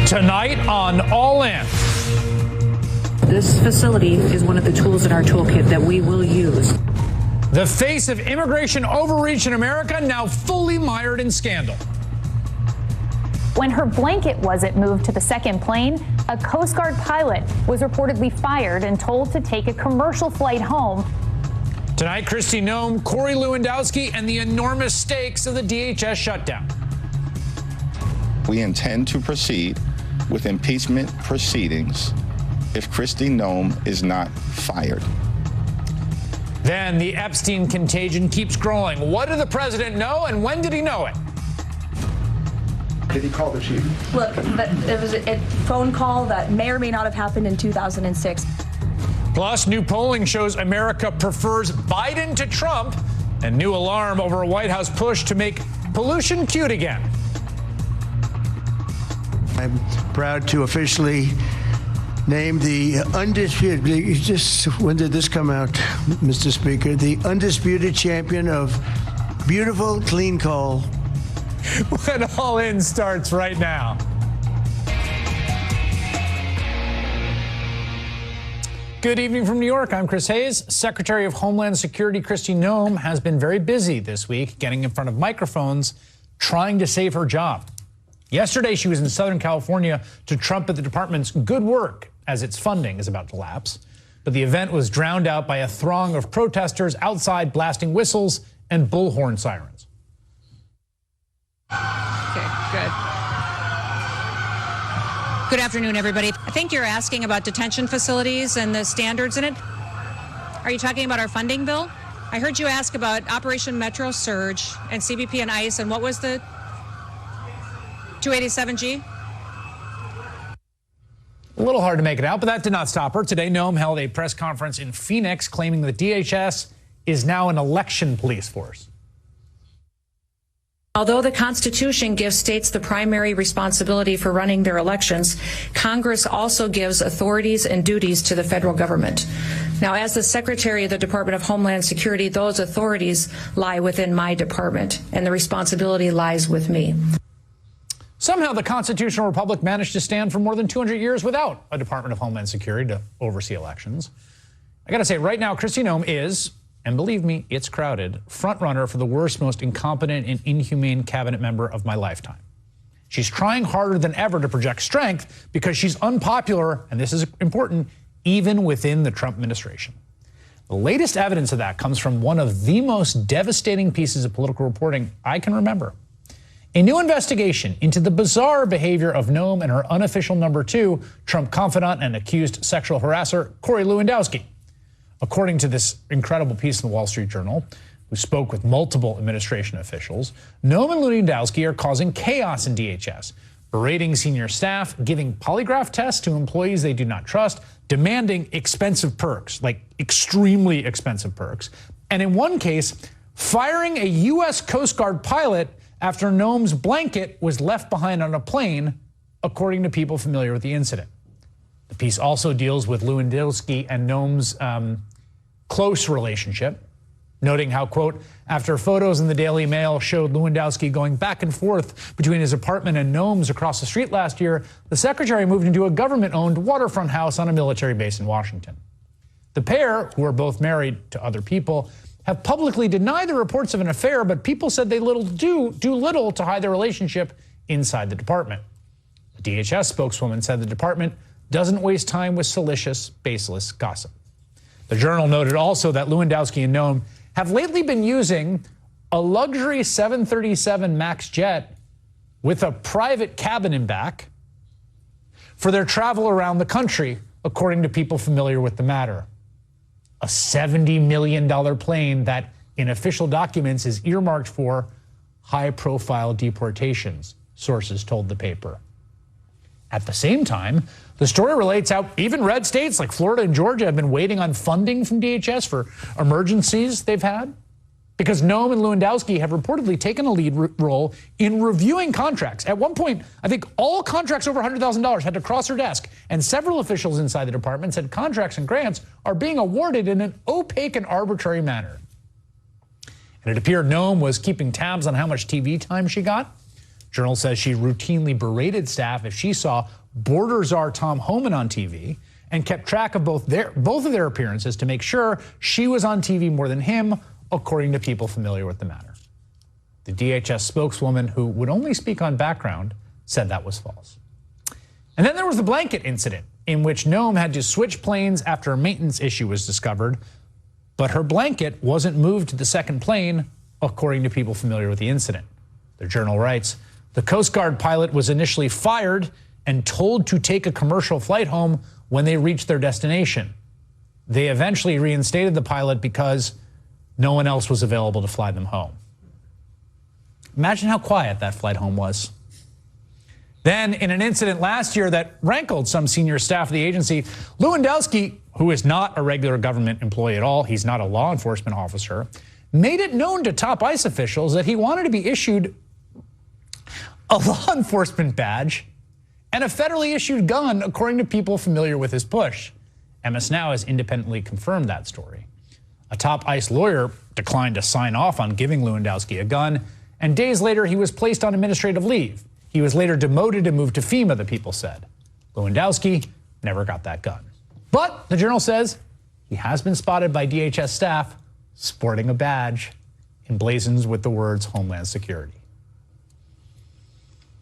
Tonight on All In. This facility is one of the tools in our toolkit that we will use. The face of immigration overreach in America now fully mired in scandal. When her blanket wasn't moved to the second plane, a Coast Guard pilot was reportedly fired and told to take a commercial flight home. Tonight, Kristi Noem, Corey Lewandowski, and the enormous stakes of the DHS shutdown. We intend to proceed with impeachment proceedings if Kristi Noem is not fired. Then the Epstein contagion keeps growing. What did the president know, and when did he know it? Did he call the chief? Look, it was a phone call that may or may not have happened in 2006. Plus, new polling shows America prefers Biden to Trump, and new alarm over a White House push to make pollution cute again. I'm proud to officially name the undisputed, when did this come out, Mr. Speaker? The undisputed champion of beautiful, clean coal. When All In starts right now. Good evening from New York. I'm Chris Hayes. Secretary of Homeland Security Kristi Noem has been very busy this week getting in front of microphones, trying to save her job. Yesterday, she was in Southern California to trumpet the department's good work as its funding is about to lapse. But the event was drowned out by a throng of protesters outside blasting whistles and bullhorn sirens. Okay, good. Good afternoon, everybody. I think you're asking about detention facilities and the standards in it. Are you talking about our funding bill? I heard you ask about Operation Metro Surge and CBP and ICE, and what was the 287G? A little hard to make it out, but that did not stop her. Today, Noem held a press conference in Phoenix claiming that DHS is now an election police force. Although the Constitution gives states the primary responsibility for running their elections, Congress also gives authorities and duties to the federal government. Now, as the Secretary of the Department of Homeland Security, those authorities lie within my department, and the responsibility lies with me. Somehow, the constitutional republic managed to stand for more than 200 years without a Department of Homeland Security to oversee elections. I got to say, right now, Kristi Noem is, and believe me, it's crowded, frontrunner for the worst, most incompetent and inhumane cabinet member of my lifetime. She's trying harder than ever to project strength because she's unpopular, and this is important, even within the Trump administration. The latest evidence of that comes from one of the most devastating pieces of political reporting I can remember. A new investigation into the bizarre behavior of Noem and her unofficial number two, Trump confidant and accused sexual harasser, Corey Lewandowski. According to this incredible piece in the Wall Street Journal, who spoke with multiple administration officials, Noem and Lewandowski are causing chaos in DHS, berating senior staff, giving polygraph tests to employees they do not trust, demanding expensive perks, like extremely expensive perks, and in one case, firing a U.S. Coast Guard pilot after Noem's blanket was left behind on a plane, according to people familiar with the incident. The piece also deals with Lewandowski and Noem's close relationship, noting how, quote, after photos in the Daily Mail showed Lewandowski going back and forth between his apartment and Noem's across the street last year, the secretary moved into a government-owned waterfront house on a military base in Washington. The pair, who are both married to other people, have publicly denied the reports of an affair, but people said they do little to hide their relationship inside the department. The DHS spokeswoman said the department doesn't waste time with salacious, baseless gossip. The Journal noted also that Lewandowski and Noem have lately been using a luxury 737 MAX jet with a private cabin in back for their travel around the country, according to people familiar with the matter. A $70 million plane that, in official documents, is earmarked for high-profile deportations, sources told the paper. At the same time, the story relates how even red states like Florida and Georgia have been waiting on funding from DHS for emergencies they've had, because Noem and Lewandowski have reportedly taken a lead role in reviewing contracts. At one point, I think all contracts over $100,000 had to cross her desk, and several officials inside the department said contracts and grants are being awarded in an opaque and arbitrary manner. And it appeared Noem was keeping tabs on how much TV time she got. Journal says she routinely berated staff if she saw border czar Tom Homan on TV and kept track of both of their appearances to make sure she was on TV more than him, according to people familiar with the matter. The DHS spokeswoman, who would only speak on background, said that was false. And then there was the blanket incident, in which Noem had to switch planes after a maintenance issue was discovered, but her blanket wasn't moved to the second plane, according to people familiar with the incident. The Journal writes, the Coast Guard pilot was initially fired and told to take a commercial flight home when they reached their destination. They eventually reinstated the pilot because no one else was available to fly them home. Imagine how quiet that flight home was. Then, in an incident last year that rankled some senior staff of the agency, Lewandowski, who is not a regular government employee at all, he's not a law enforcement officer, made it known to top ICE officials that he wanted to be issued a law enforcement badge and a federally issued gun, according to people familiar with his push. MS Now has independently confirmed that story. A top ICE lawyer declined to sign off on giving Lewandowski a gun, and days later he was placed on administrative leave. He was later demoted and moved to FEMA, the people said. Lewandowski never got that gun. But the Journal says he has been spotted by DHS staff sporting a badge emblazoned with the words Homeland Security.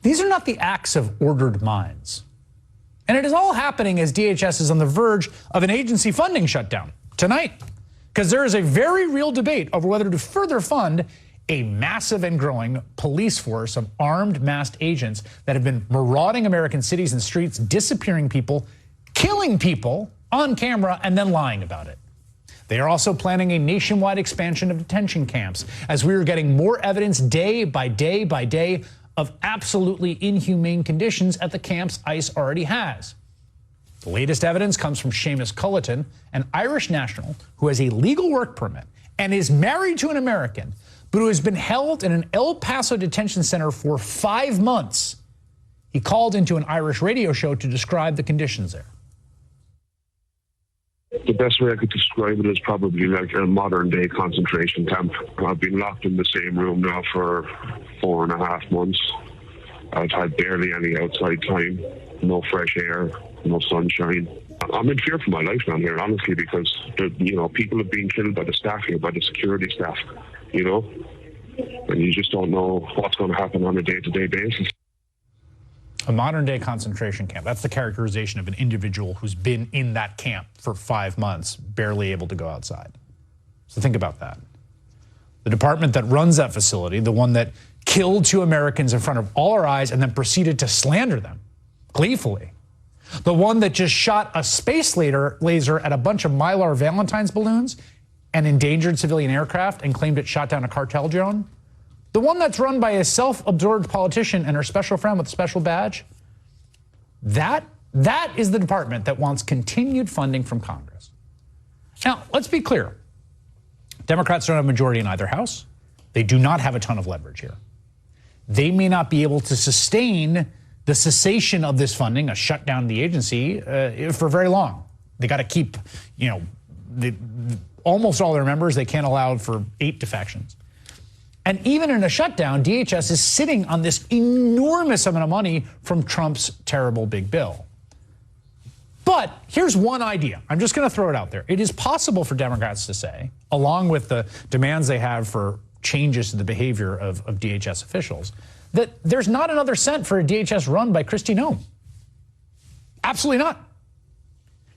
These are not the acts of ordered minds. And it is all happening as DHS is on the verge of an agency funding shutdown tonight, because there is a very real debate over whether to further fund a massive and growing police force of armed, masked agents that have been marauding American cities and streets, disappearing people, killing people on camera, and then lying about it. They are also planning a nationwide expansion of detention camps, as we are getting more evidence day by day by day of absolutely inhumane conditions at the camps ICE already has. The latest evidence comes from Seamus Culleton, an Irish national who has a legal work permit and is married to an American, but who has been held in an El Paso detention center for 5 months. He called into an Irish radio show to describe the conditions there. The best way I could describe it is probably like a modern-day concentration camp. I've been locked in the same room now for 4.5 months. I've had barely any outside time, no fresh air, no sunshine. I'm in fear for my life down here, honestly, because people have been killed by the staff here, by the security staff, and you just don't know what's going to happen on a day-to-day basis. A modern-day concentration camp. That's the characterization of an individual who's been in that camp for 5 months, barely able to go outside. So think about that. The department that runs that facility, the one that killed 2 Americans in front of all our eyes and then proceeded to slander them gleefully. The one that just shot a space laser at a bunch of Mylar Valentine's balloons and endangered civilian aircraft and claimed it shot down a cartel drone. The one that's run by a self-absorbed politician and her special friend with a special badge. That is the department that wants continued funding from Congress. Now, let's be clear. Democrats don't have a majority in either house. They do not have a ton of leverage here. They may not be able to sustain the cessation of this funding, a shutdown of the agency, for very long. They got to keep, almost all their members. They can't allow for 8 defections. And even in a shutdown, DHS is sitting on this enormous amount of money from Trump's terrible big bill. But here's one idea. I'm just going to throw it out there. It is possible for Democrats to say, along with the demands they have for changes to the behavior of DHS officials, that there's not another cent for a DHS run by Kristi Noem. Absolutely not.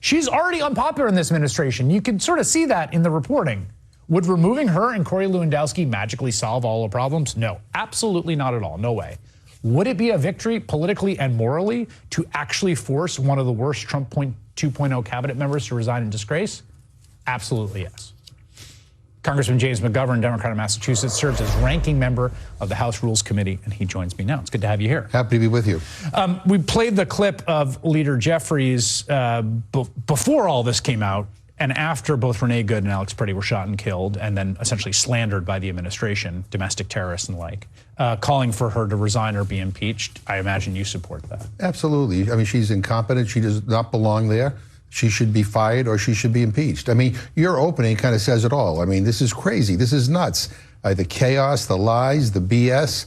She's already unpopular in this administration. You can sort of see that in the reporting. Would removing her and Corey Lewandowski magically solve all the problems? No, absolutely not at all. No way. Would it be a victory politically and morally to actually force one of the worst Trump 2.0 cabinet members to resign in disgrace? Absolutely yes. Congressman James McGovern, Democrat of Massachusetts, serves as ranking member of the House Rules Committee, and he joins me now. It's good to have you here. Happy to be with you. We played the clip of Leader Jeffries before all this came out, and after both Renee Good and Alex Priddy were shot and killed, and then essentially slandered by the administration, domestic terrorists and the like, calling for her to resign or be impeached. I imagine you support that. Absolutely. I mean, she's incompetent. She does not belong there. She should be fired or she should be impeached. I mean, your opening kind of says it all. I mean, this is crazy. This is nuts. The chaos, the lies, the BS.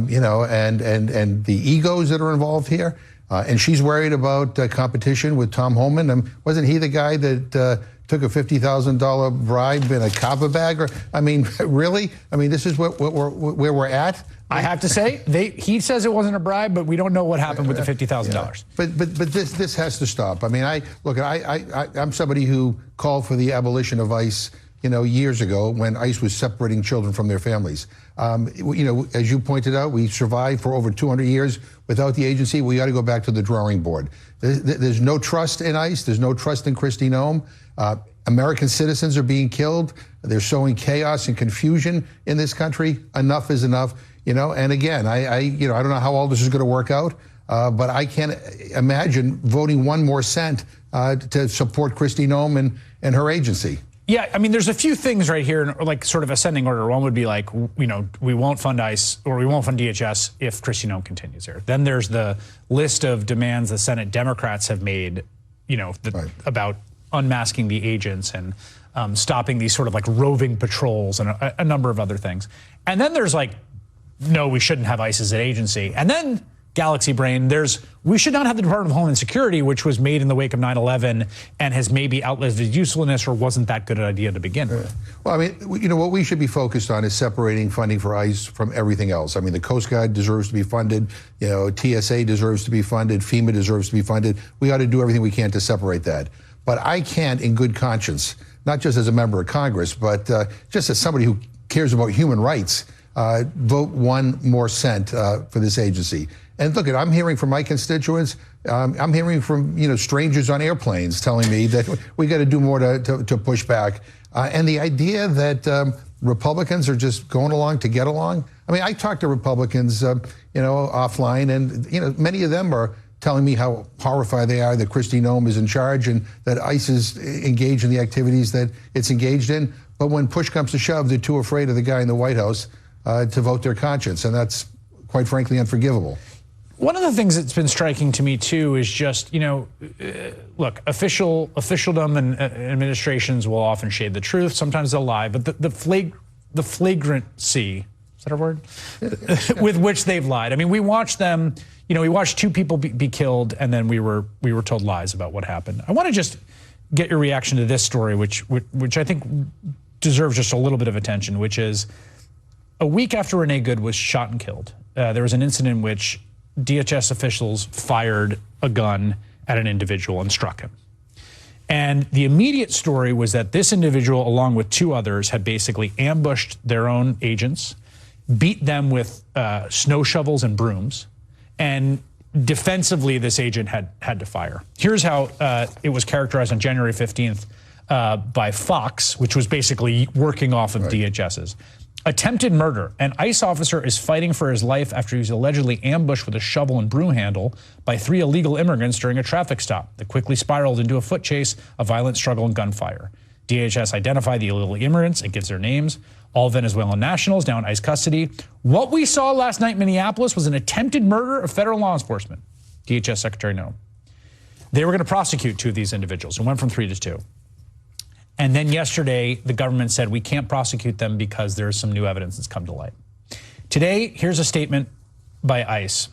you know, and the egos that are involved here. And she's worried about competition with Tom Homan. Wasn't he the guy that took a $50,000 bribe in a kava bag? Or, I mean, really? I mean, this is where we're at? I have to say, he says it wasn't a bribe, but we don't know what happened with the $50,000. Yeah. But this has to stop. I mean, I'm somebody who called for the abolition of ICE, you know, years ago when ICE was separating children from their families. You know, as you pointed out, we survived for over 200 years without the agency. We got to go back to the drawing board. There's no trust in ICE. There's no trust in Kristi Noem. American citizens are being killed. They're sowing chaos and confusion in this country. Enough is enough. You know, and again, I don't know how all this is going to work out, but I can't imagine voting one more cent to support Kristi Noem and her agency. Yeah, I mean, there's a few things right here, like sort of ascending order. One would be like, you know, we won't fund ICE or we won't fund DHS if Kristi Noem continues here. Then there's the list of demands the Senate Democrats have made, you know, about unmasking the agents and stopping these sort of like roving patrols and a number of other things. And then there's like, no, we shouldn't have ICE as an agency. And then Galaxy Brain, we should not have the Department of Homeland Security, which was made in the wake of 9/11 and has maybe outlived its usefulness or wasn't that good an idea to begin with. Well, I mean, you know, what we should be focused on is separating funding for ICE from everything else. I mean, the Coast Guard deserves to be funded. You know, TSA deserves to be funded. FEMA deserves to be funded. We ought to do everything we can to separate that. But I can't, in good conscience, not just as a member of Congress, but just as somebody who cares about human rights, vote one more cent for this agency. And look, I'm hearing from my constituents, I'm hearing from, you know, strangers on airplanes telling me that we got to do more to push back. And the idea that Republicans are just going along to get along. I mean, I talk to Republicans, you know, offline, and, you know, many of them are telling me how horrified they are that Kristi Noem is in charge and that ICE is engaged in the activities that it's engaged in. But when push comes to shove, they're too afraid of the guy in the White House to vote their conscience. And that's, quite frankly, unforgivable. One of the things that's been striking to me, too, is just, you know, look, officialdom and administrations will often shade the truth. Sometimes they'll lie. But the flagrancy, is that a word? With which they've lied. I mean, we watched them, you know, we watched two people be killed, and then we were told lies about what happened. I want to just get your reaction to this story, which I think deserves just a little bit of attention, which is a week after Renee Good was shot and killed, there was an incident in which DHS officials fired a gun at an individual and struck him. And the immediate story was that this individual, along with two others, had basically ambushed their own agents, beat them with snow shovels and brooms, and defensively, this agent had to fire. Here's how it was characterized on January 15th by Fox, which was basically working off of DHS's. Attempted murder. An ICE officer is fighting for his life after he was allegedly ambushed with a shovel and broom handle by 3 illegal immigrants during a traffic stop that quickly spiraled into a foot chase, a violent struggle, and gunfire. DHS identified the illegal immigrants and gives their names. All Venezuelan nationals now in ICE custody. What we saw last night in Minneapolis was an attempted murder of federal law enforcement. DHS Secretary Noem. They were going to prosecute 2 of these individuals and went from 3 to 2. And then yesterday, the government said we can't prosecute them because there's some new evidence that's come to light. Today, here's a statement by ICE.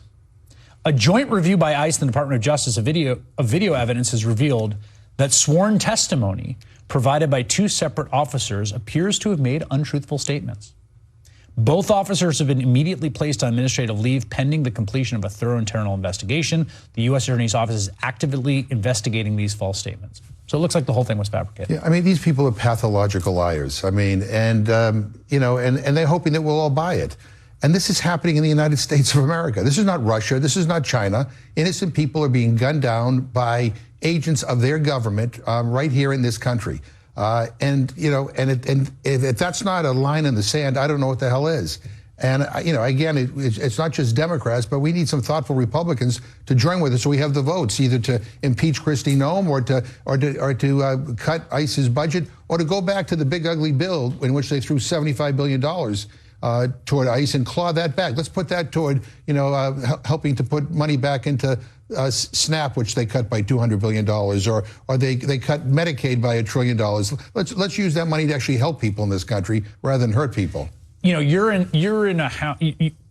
A joint review by ICE and the Department of Justice of video evidence has revealed that sworn testimony provided by 2 separate officers appears to have made untruthful statements. Both officers have been immediately placed on administrative leave pending the completion of a thorough internal investigation. The U.S. Attorney's Office is actively investigating these false statements. So it looks like the whole thing was fabricated. Yeah, I mean, these people are pathological liars. I mean, and, you know, and they're hoping that we'll all buy it. And this is happening in the United States of America. This is not Russia. This is not China. Innocent people are being gunned down by agents of their government right here in this country. And, you know, and if that's not a line in the sand, I don't know what the hell is. And, you know, again, it's not just Democrats, but we need some thoughtful Republicans to join with us so we have the votes, either to impeach Kristi Noem or to cut ICE's budget, or to go back to the big ugly bill in which they threw $75 billion toward ICE and claw that back. Let's put that toward, you know, helping to put money back into SNAP, which they cut by $200 billion, or they cut Medicaid by $1 trillion. Let's use that money to actually help people in this country rather than hurt people. you know, you're in a house.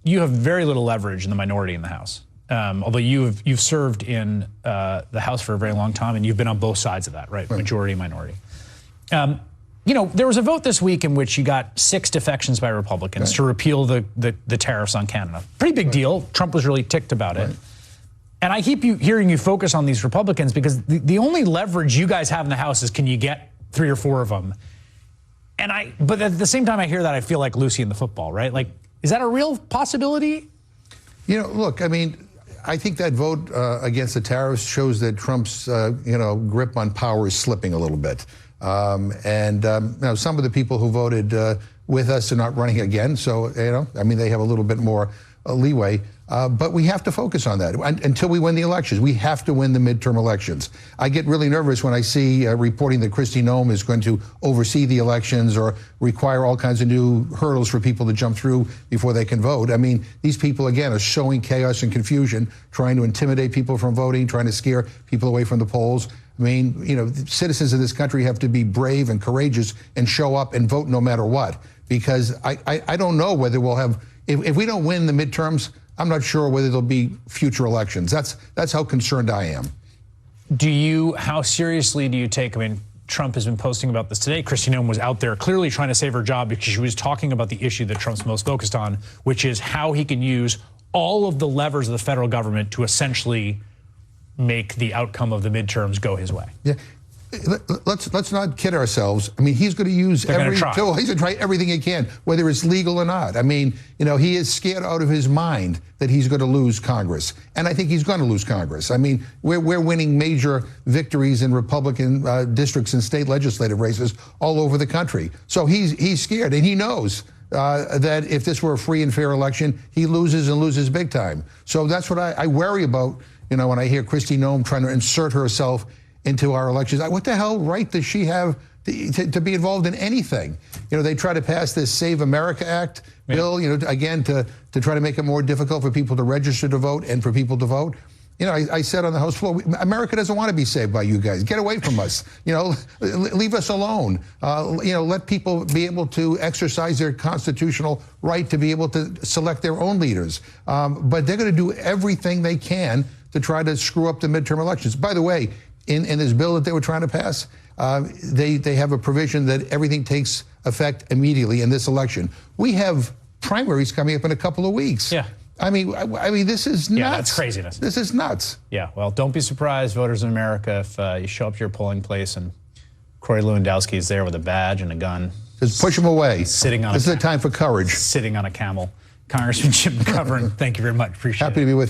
You have very little leverage in the minority in the House. Although you've served in the House for a very long time, and you've been on both sides of that, right? Majority, minority. You know, there was a vote this week in which you got 6 defections by Republicans to repeal the tariffs on Canada. Pretty big deal. Trump was really ticked about it. And I keep hearing you focus on these Republicans because the only leverage you guys have in the House is can you get 3 or 4 of them? But at the same time I hear that, I feel like Lucy in the football, right? Like, is that a real possibility? You know, look, I mean, I think that vote against the tariffs shows that Trump's, grip on power is slipping a little bit. Now some of the people who voted with us are not running again. So, I mean, they have a little bit more leeway. But we have to focus on that until we win the elections. We have to win the midterm elections. I get really nervous when I see reporting that Kristi Noem is going to oversee the elections or require all kinds of new hurdles for people to jump through before they can vote. I mean, these people, again, are sowing chaos and confusion, trying to intimidate people from voting, trying to scare people away from the polls. I mean, citizens of this country have to be brave and courageous and show up and vote no matter what. Because I don't know whether we'll have, if we don't win the midterms, I'm not sure whether there'll be future elections. That's how concerned I am. How seriously do you take, I mean, Trump has been posting about this today. Kristi Noem was out there clearly trying to save her job because she was talking about the issue that Trump's most focused on, which is how he can use all of the levers of the federal government to essentially make the outcome of the midterms go his way. Yeah. Let's not kid ourselves. I mean, he's going to use he's going to try everything he can, whether it's legal or not. I mean, he is scared out of his mind that he's going to lose Congress. And I think he's going to lose Congress. I mean, we're winning major victories in Republican districts and state legislative races all over the country. So he's scared, and he knows that if this were a free and fair election, he loses and loses big time. So that's what I worry about, when I hear Kristi Noem trying to insert herself into our elections. What the hell right does she have to be involved in anything? They try to pass this Save America Act bill, again, to try to make it more difficult for people to register to vote and for people to vote. I said on the House floor, America doesn't want to be saved by you guys. Get away from us. Leave us alone. Let people be able to exercise their constitutional right to be able to select their own leaders. But they're going to do everything they can to try to screw up the midterm elections. By the way, in this bill that they were trying to pass, they have a provision that everything takes effect immediately in this election. We have primaries coming up in a couple of weeks. Yeah. I mean, this is nuts. Yeah, that's craziness. This is nuts. Yeah, well, don't be surprised, voters in America, if you show up to your polling place and Corey Lewandowski is there with a badge and a gun. Just push him away. This is a time for courage. Sitting on a camel. Congressman Jim McGovern, thank you very much. Appreciate it. Happy to be with you.